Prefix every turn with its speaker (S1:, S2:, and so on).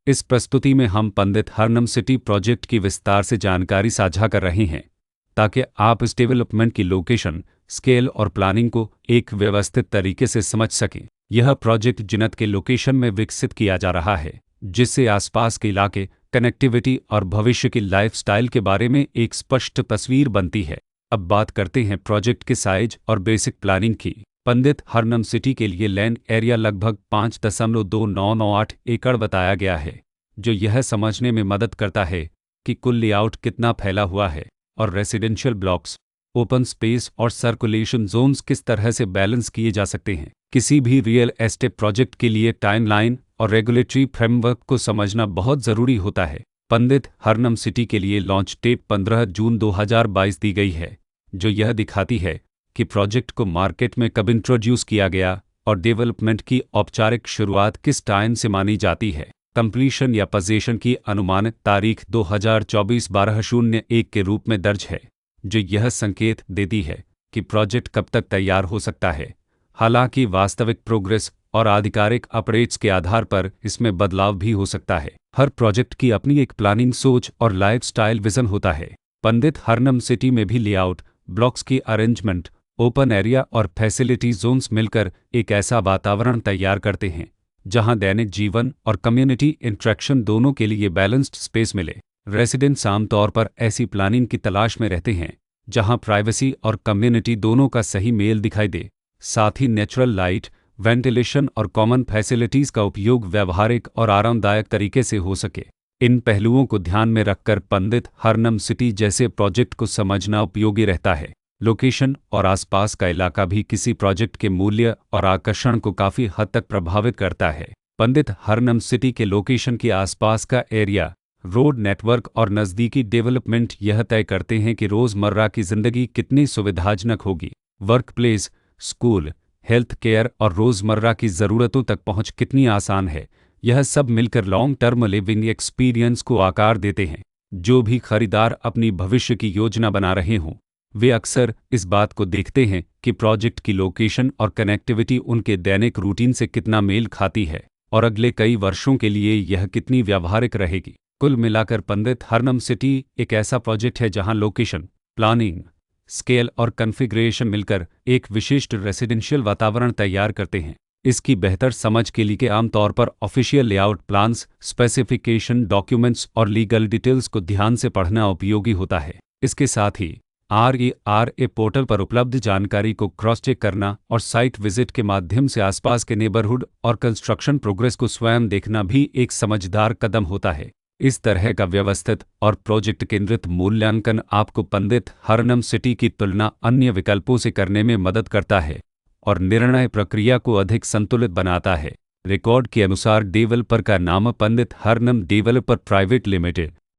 S1: इस प्रस्तुति में हम पंडित हरनम सिटी प्रोजेक्ट की विस्तार से जानकारी साझा कर रहे हैं ताकि आप इस डेवलपमेंट की लोकेशन, स्केल और प्लानिंग को एक व्यवस्थित तरीके से समझ सकें। यह प्रोजेक्ट जिन्नत के लोकेशन में विकसित किया जा रहा है, जिससे आसपास के इलाके, कनेक्टिविटी और भविष्य की लाइफस्टाइल के बारे में एक स्पष्ट तस्वीर बनती है। अब बात करते हैं प्रोजेक्ट के साइज और बेसिक प्लानिंग की। पंडित हरनम सिटी के लिए लैंड एरिया लगभग 5.2998 एकड़ बताया गया है, जो यह समझने में मदद करता है कि कुल लेआउट कितना फैला हुआ है और रेसिडेंशियल ब्लॉक्स, ओपन स्पेस और सर्कुलेशन जोन्स किस तरह से बैलेंस किए जा सकते हैं। किसी भी रियल एस्टेट प्रोजेक्ट के लिए टाइमलाइन और रेगुलेटरी फ्रेमवर्क को समझना बहुत ज़रूरी होता है। पंडित हरनम सिटी के लिए लॉन्च डेट 15 जून 2022 दी गई है, जो यह दिखाती है कि प्रोजेक्ट को मार्केट में कब इंट्रोड्यूस किया गया और डेवलपमेंट की औपचारिक शुरुआत किस टाइम से मानी जाती है। कंप्लीशन या पोजीशन की अनुमानित तारीख 2024-12-01 के रूप में दर्ज है, जो यह संकेत देती है कि प्रोजेक्ट कब तक तैयार हो सकता है। हालांकि वास्तविक प्रोग्रेस और आधिकारिक अपडेट्स के आधार पर इसमें बदलाव भी हो सकता है। हर प्रोजेक्ट की अपनी एक प्लानिंग सोच और लाइफस्टाइल विजन होता है। पंडित हरनम सिटी में भी लेआउट, ब्लॉक्स की अरेंजमेंट, ओपन एरिया और फैसिलिटी जोन्स मिलकर एक ऐसा वातावरण तैयार करते हैं जहां दैनिक जीवन और कम्युनिटी इंटरेक्शन दोनों के लिए बैलेंस्ड स्पेस मिले। रेसिडेंट्स आमतौर पर ऐसी प्लानिंग की तलाश में रहते हैं जहां प्राइवेसी और कम्युनिटी दोनों का सही मेल दिखाई दे। साथ ही नेचुरल लाइट, वेंटिलेशन और कॉमन फैसिलिटीज़ का उपयोग व्यावहारिक और आरामदायक तरीके से हो सके। इन पहलुओं को ध्यान में रखकर पंडित हरनम सिटी जैसे प्रोजेक्ट को समझना उपयोगी रहता है। लोकेशन और आसपास का इलाका भी किसी प्रोजेक्ट के मूल्य और आकर्षण को काफ़ी हद तक प्रभावित करता है। पंडित हरनम सिटी के लोकेशन के आसपास का एरिया, रोड नेटवर्क और नज़दीकी डेवलपमेंट यह तय करते हैं कि रोज़मर्रा की ज़िंदगी कितनी सुविधाजनक होगी। Work place, school, health care और रोज़मर्रा की ज़रूरतों तक पहुँच कितनी आसान है। यह सब मिलकर लॉन्ग टर्म लिविंग एक्सपीरियंस को आकार देते हैं। जो भी खरीदार अपनी भविष्य की योजना बना रहे हों, वे अक्सर इस बात को देखते हैं कि प्रोजेक्ट की लोकेशन और कनेक्टिविटी उनके दैनिक रूटीन से कितना मेल खाती है और अगले कई वर्षों के लिए यह कितनी व्यावहारिक रहेगी। कुल मिलाकर पंडित हरनम सिटी एक ऐसा प्रोजेक्ट है जहां लोकेशन, प्लानिंग, स्केल और कॉन्फ़िगरेशन मिलकर एक विशिष्ट रेसिडेंशियल वातावरण तैयार करते हैं। इसकी बेहतर समझ के लिए आमतौर पर official layout plans, specification documents और लीगल डिटेल्स को ध्यान से पढ़ना उपयोगी होता है। इसके साथ ही RERA पोर्टल पर उपलब्ध जानकारी को क्रॉस चेक करना और साइट विजिट के माध्यम से आसपास के नेबरहुड और कंस्ट्रक्शन प्रोग्रेस को स्वयं देखना भी एक समझदार कदम होता है। इस तरह का व्यवस्थित और प्रोजेक्ट केंद्रित मूल्यांकन आपको पंडित हरनम सिटी की तुलना अन्य विकल्पों से करने में मदद करता है और निर्णय प्रक्रिया को अधिक संतुलित बनाता है। रिकॉर्ड के अनुसार डेवलपर का नाम पंडित हरनम डेवलपर प्राइवेट लिमिटेड